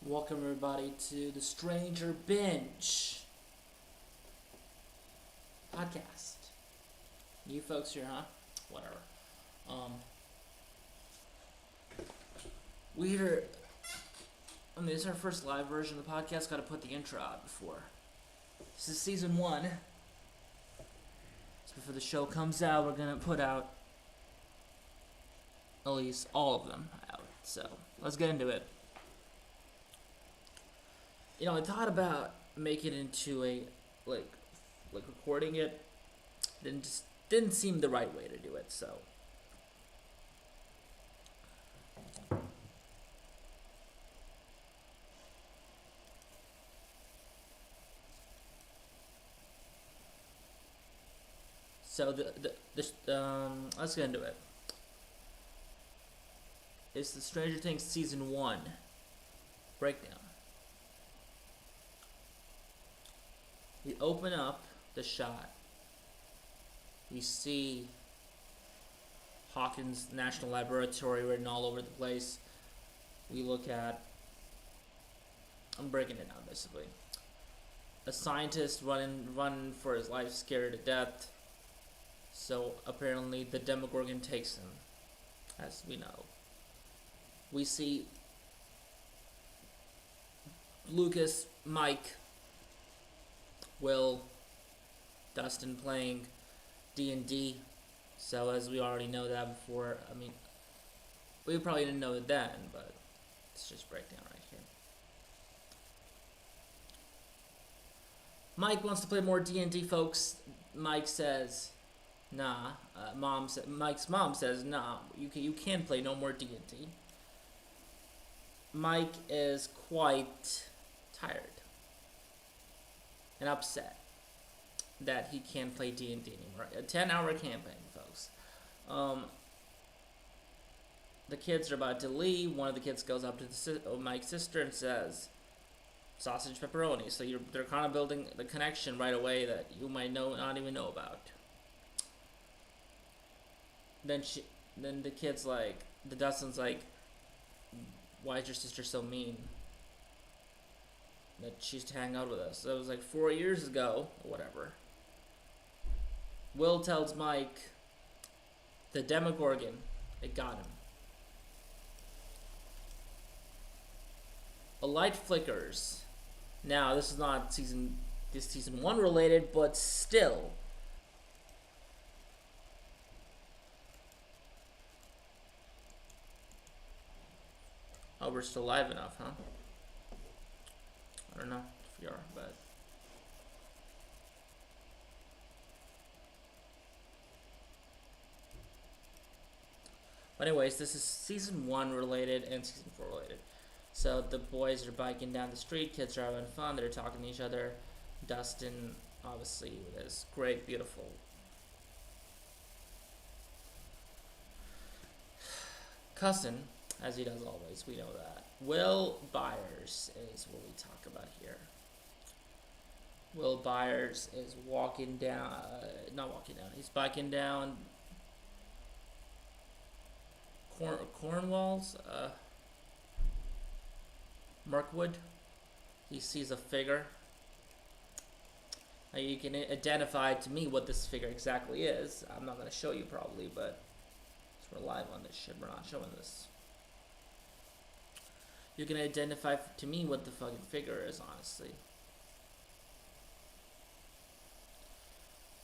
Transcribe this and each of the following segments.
Welcome everybody to the Stranger Binge podcast. You folks here, huh? Whatever. We're. This is our first live version of the podcast. Got to put the intro out before. This is season 1. So before the show comes out, we're gonna put out at least all of them out. So let's get into it. I thought about making it into a like recording it. Didn't seem the right way to do it. So let's get into it. It's the Stranger Things season 1 breakdown. We open up the shot. We see Hawkins National Laboratory written all over the place. We look at, I'm breaking it down basically. A scientist running for his life, scared to death. So apparently the Demogorgon takes him, as we know. We see Lucas, Mike, Will, Dustin playing D&D. So as we already know that before, we probably didn't know it then, but it's just breakdown right here. Mike wants to play more D&D, folks. Mike says, nah. Mike's mom says, nah, you can't play no more D&D. Mike is quite tired and upset that he can't play D&D anymore. A 10-hour campaign, folks. The kids are about to leave. One of the kids goes up to Mike's sister and says, sausage pepperoni. So they're kind of building the connection right away that you might not even know about. Then the kid's like, the Dustin's like, why is your sister so mean that she's to hang out with us? So it was like 4 years ago, or whatever. Will tells Mike, the Demogorgon, it got him. A light flickers. Now, this is not season 1 related, but still. Oh, we're still live enough, huh? I don't know if we are, but... anyways, this is season 1 related and season 4 related. So the boys are biking down the street, kids are having fun, they're talking to each other. Dustin, obviously, with his great, beautiful cousin, as he does always, we know that. Will Byers is what we talk about here. Will Byers is he's biking down Cornwall's, Mirkwood. He sees a figure. Now you can identify to me what this figure exactly is. I'm not going to show you probably, but we're live on this shit. We're not showing this. You can identify to me what the fucking figure is, honestly.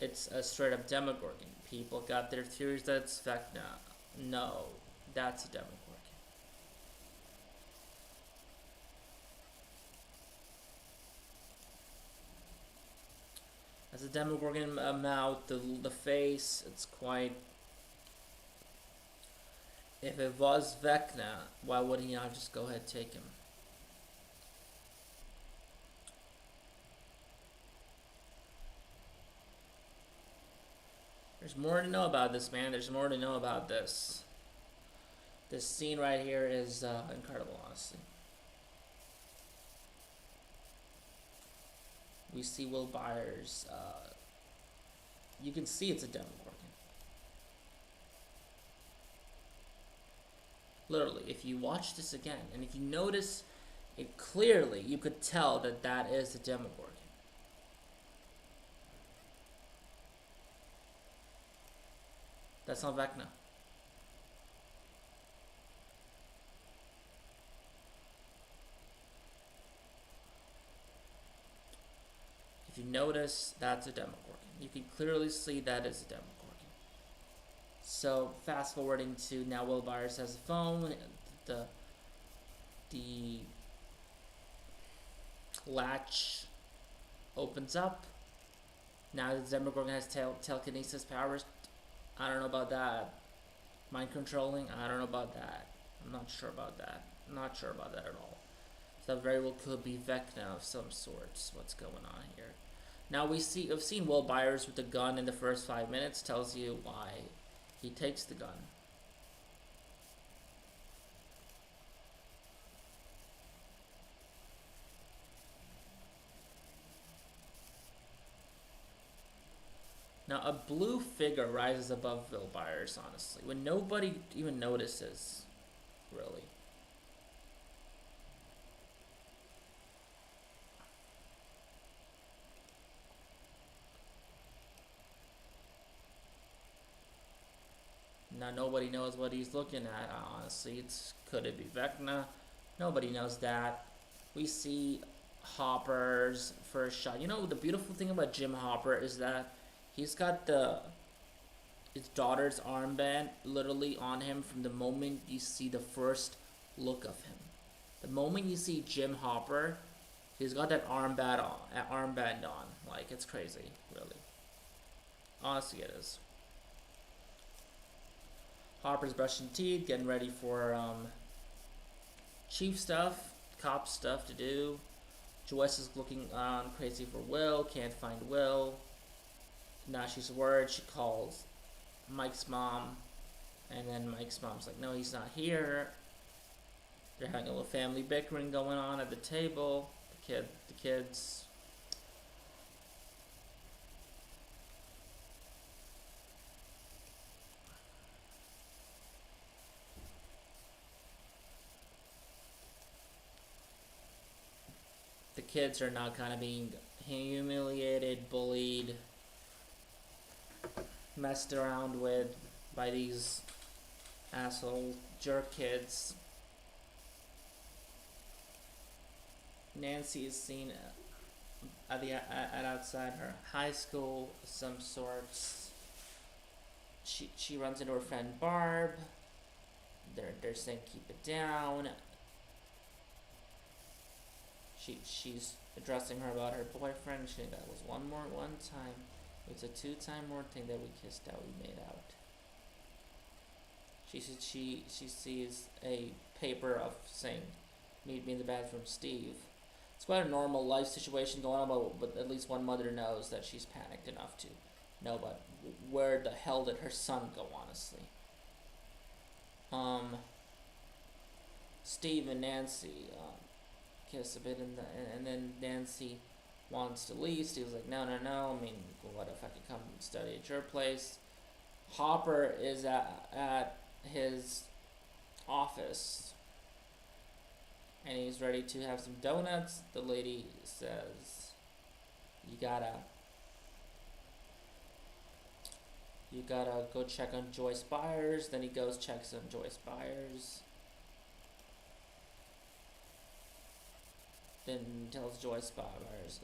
It's a straight up Demogorgon. People got their theories that it's Vecna. No, that's a Demogorgon. As a Demogorgon mouth, the face, it's quite... If it was Vecna, why would he not just go ahead and take him? There's more to know about this, man. There's more to know about this. This scene right here is incredible, honestly. We see Will Byers. You can see it's a Demogorgon. Literally, if you watch this again, and if you notice It clearly, you could tell that that is a Demogorgon. That's not Vecna. If you notice, that's a Demogorgon. You can clearly see that is a Demogorgon. So fast forwarding to now, Will Byers has a phone. The the latch opens up. Now the Demogorgon has telekinesis powers. I don't know about that. Mind controlling. I don't know about that. I'm not sure about that. Not sure about that at all. So that very well could be Vecna of some sorts. What's going on here? Now I've seen Will Byers with the gun in the first 5 minutes. Tells you why he takes the gun. Now a blue figure rises above Will Byers, honestly, when nobody even notices, really. Now nobody knows what he's looking at. Honestly, could it be Vecna? Nobody knows that. We see Hopper's first shot. You know the beautiful thing about Jim Hopper is that he's got his daughter's armband literally on him from the moment you see the first look of him. The moment you see Jim Hopper, he's got that armband on. Like, it's crazy, really. Honestly, it is. Hopper's brushing teeth, getting ready for chief stuff, cop stuff to do. Joyce is looking crazy for Will, can't find Will. Now she's worried. She calls Mike's mom, and then Mike's mom's like, no, he's not here. They're having a little family bickering going on at the table. The kids. The kids are now kind of being humiliated, bullied, messed around with by these asshole jerk kids. Nancy is seen at outside her high school of some sorts. She runs into her friend Barb. They're saying keep it down. She's addressing her about her boyfriend. She that was one time. It's a 2-time more thing that we kissed out. We made out. She sees a paper of saying, "Meet me in the bathroom, Steve." It's quite a normal life situation going on, but at least one mother knows that she's panicked enough to know. But where the hell did her son go? Honestly, Steve and Nancy kiss a bit, and then Nancy wants to leave. Steve's like, no. I mean, what if I could come and study at your place? Hopper is at his office, and he's ready to have some donuts. The lady says, you gotta go check on Joyce Byers. Then he goes, checks on Joyce Byers. Then tells Joyce Byers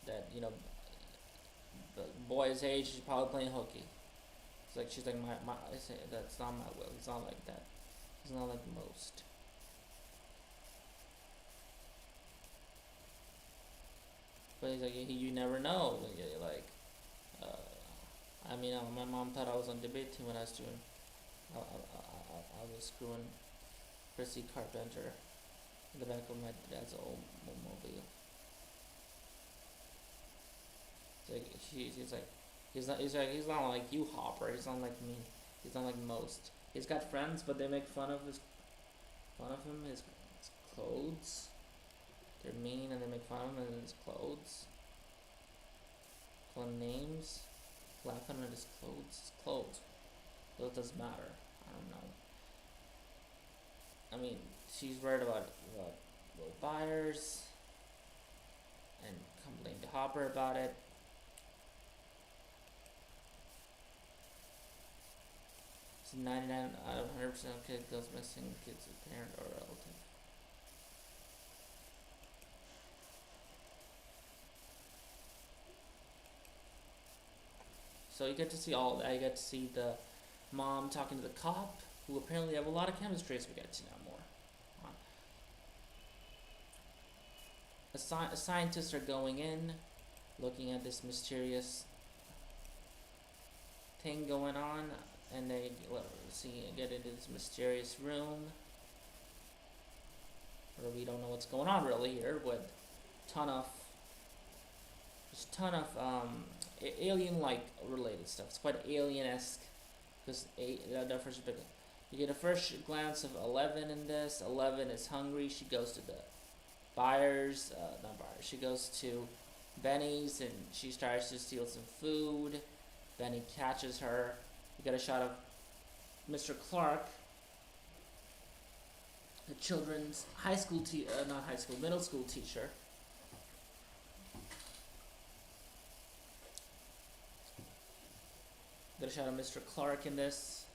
that you know the boy's age is probably playing hooky. She's like my I say that's not my Will. He's not like that. He's not like most. But he's like you never know. Like I mean my mom thought I was on debate team when I was doing. I was screwing Chrissy Carpenter in the back of my dad's old mobile. He's like he's not like you, Hopper. He's not like me. He's not like most. He's got friends, but they make fun of him. His clothes. They're mean and they make fun of him and his clothes. Call him names. Laughing at his clothes. So it doesn't matter. I don't know. I mean, she's worried about what buyers and complaining to Hopper about it. So 99 out of 100% of kids goes missing. Kids with parent or relative. So you get to see all that. You get to see the mom talking to the cop, who apparently have a lot of chemistry as we get to know more. Scientists are going in, looking at this mysterious thing going on, and they get into this mysterious room where we don't know what's going on really here, with there's a ton of alien-like related stuff. It's quite alien-esque because the first big. You get a first glance of 11 in this. 11 is hungry. She goes to the not buyers. She goes to Benny's and she starts to steal some food. Benny catches her. You get a shot of Mr. Clark, the children's middle school teacher. Get a shot of Mr. Clark in this.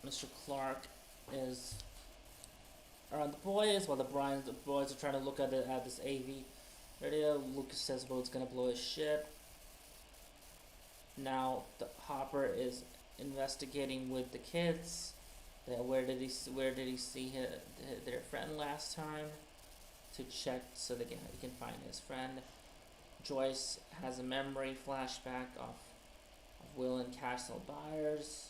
Mr. Clark is around the boys while the boys are trying to look at this AV radio. Lucas says, well, it's gonna blow his shit. Now the Hopper is investigating with the kids. Where did he see their friend last time? To check so he can find his friend. Joyce has a memory flashback of Will and Castle Byers.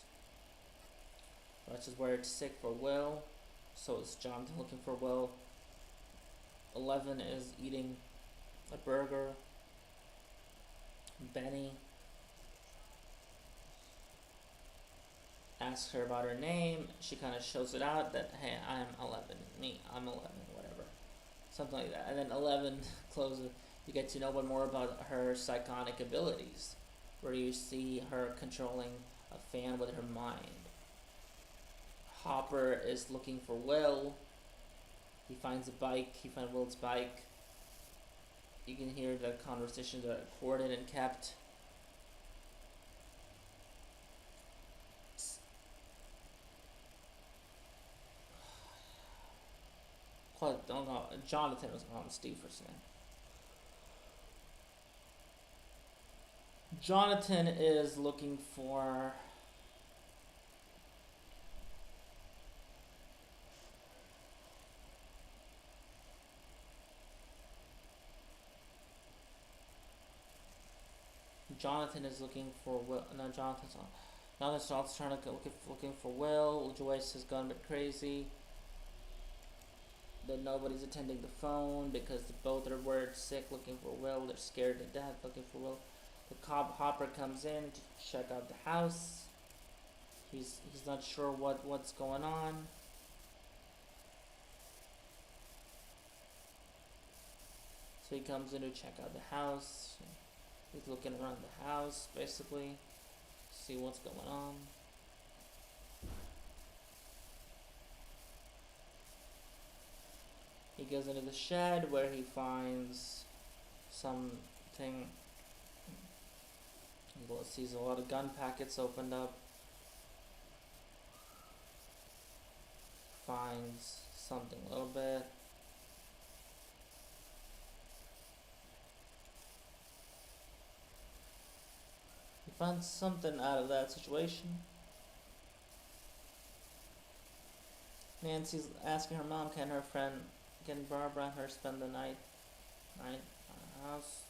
Rush is worried sick for Will. So is Jonathan looking for Will. 11 is eating a burger. Benny asks her about her name. She kind of shows it out that, hey, I'm 11. I'm 11, whatever. Something like that. And then 11 closes. You get to know more about her psychotic abilities, where you see her controlling a fan with her mind. Hopper is looking for Will. He finds a bike. He finds Will's bike. You can hear the conversations that are recorded and kept. Jonathan was on Steve for a second. Jonathan is looking for Will. No, Jonathan's also trying to looking for Will. Joyce has gone a bit crazy. That nobody's attending the phone because both are worried sick, looking for Will. They're scared to death, looking for Will. The cop Hopper comes in to check out the house. He's not sure what's going on. So he comes in to check out the house. He's looking around the house, basically, see what's going on. He goes into the shed where he finds something. He sees a lot of gun packets opened up. Finds something a little bit. He finds something out of that situation. Nancy's asking her mom, can Barbara and her spend the night at the house?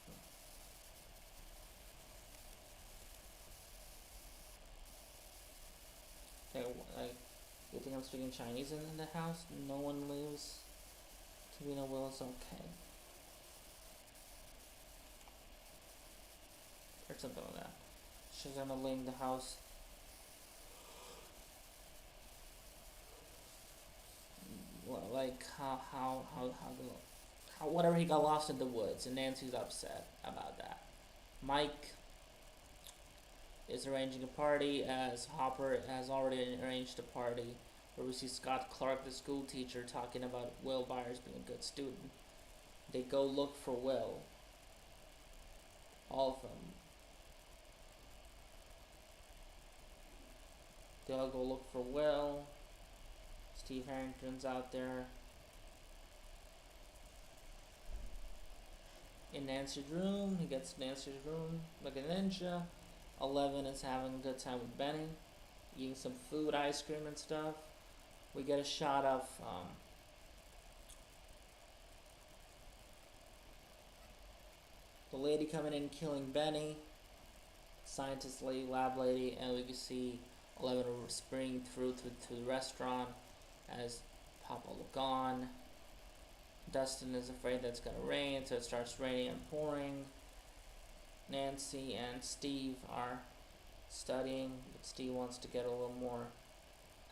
You think I'm speaking Chinese in the house? No one leaves. Tabina Will is okay. Or something like that. She's gonna leave the house. Like how whatever, he got lost in the woods, and Nancy's upset about that. Mike is arranging a party as Hopper has already arranged a party where we see Scott Clark, the school teacher, talking about Will Byers being a good student. They go look for Will. All of them. They all go look for Will. Steve Harrington's out there. In Nancy's room, he gets Nancy's room like a ninja. 11 is having a good time with Benny, eating some food, ice cream and stuff. We get a shot of the lady coming in killing Benny, scientist lady, lab lady, and we can see 11 springing through to the restaurant as Papa look on. Dustin is afraid that it's gonna rain, so it starts raining and pouring. Nancy and Steve are studying, but Steve wants to get a little more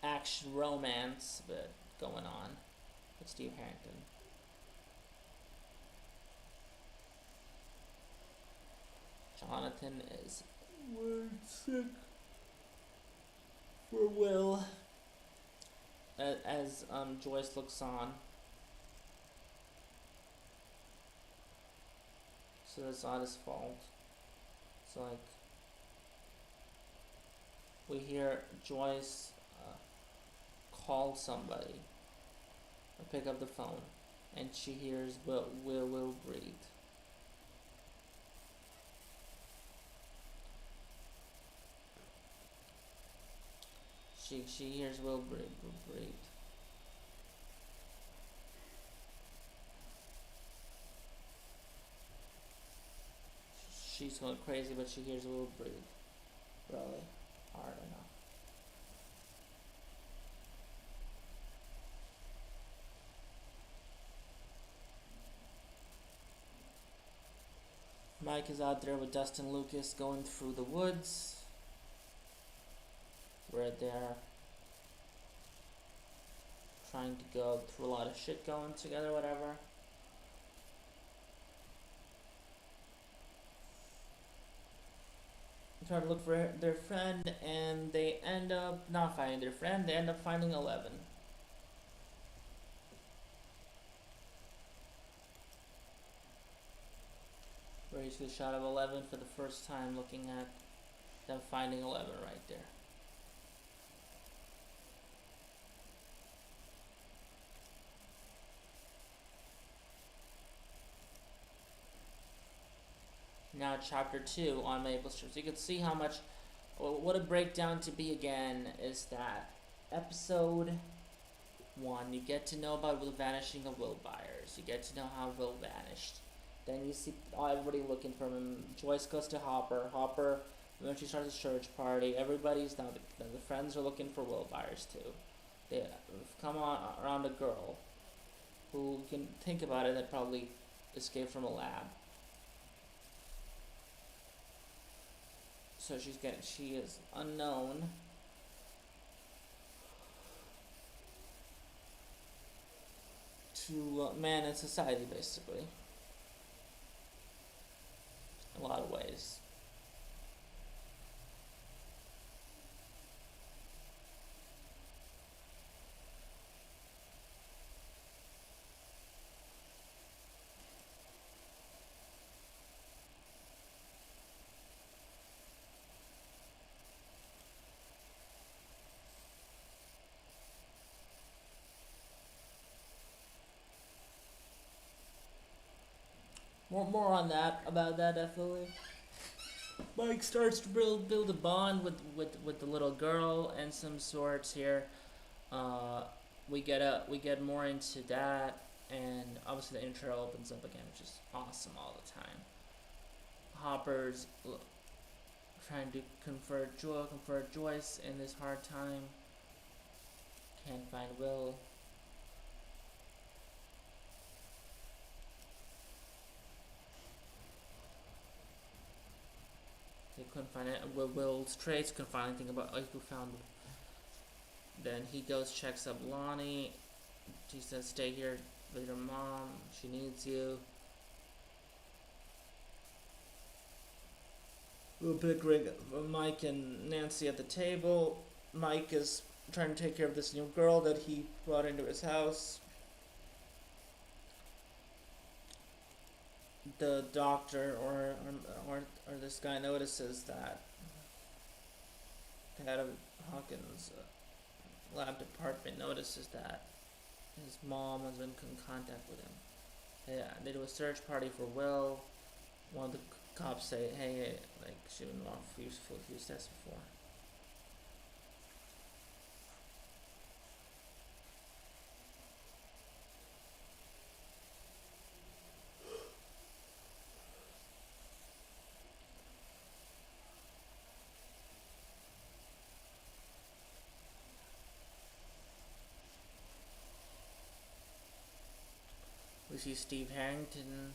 action romance bit going on with Steve Harrington. Jonathan is word sick for Will as Joyce looks on. So it's not his fault. So like we hear Joyce call somebody or pick up the phone, and she hears Will breathe. She hears Will breathe. She's going crazy, but she hears Will breathe really hard enough. Mike is out there with Dustin Lucas going through the woods. We're there trying to go through a lot of shit going together, whatever. They try to look for their friend, and they end up not finding their friend. They end up finding 11. Where you see the shot of 11 for the first time, looking at them finding 11 right there. Now chapter 2 on Maple Street. So you can see how much, what a breakdown to be again is that episode 1, you get to know about the vanishing of Will Byers. You get to know how Will vanished. Then you see everybody looking for him. Joyce goes to Hopper. Hopper eventually starts a church party. Everybody's now, the friends are looking for Will Byers too. They come on around a girl who, you can think about it, that probably escaped from a lab. So she is unknown. To man in society, basically. In a lot of ways. More on that, about that definitely. Mike starts to build a bond with the little girl and some sorts here. We get more into that, and obviously the intro opens up again, which is awesome all the time. Hopper's trying to comfort Joyce in this hard time. Can't find Will. They couldn't find it. Will's trace couldn't find anything about who found it. Then he goes, checks up Lonnie. She says, "Stay here with your mom. She needs you." We'll pick Mike and Nancy at the table. Mike is trying to take care of this new girl that he brought into his house. The doctor or this guy notices that the head of Hawkins' lab department notices that his mom has been in contact with him. They do a search party for Will. One of the cops say, hey, like, she didn't want to use tests before. We see Steve Harrington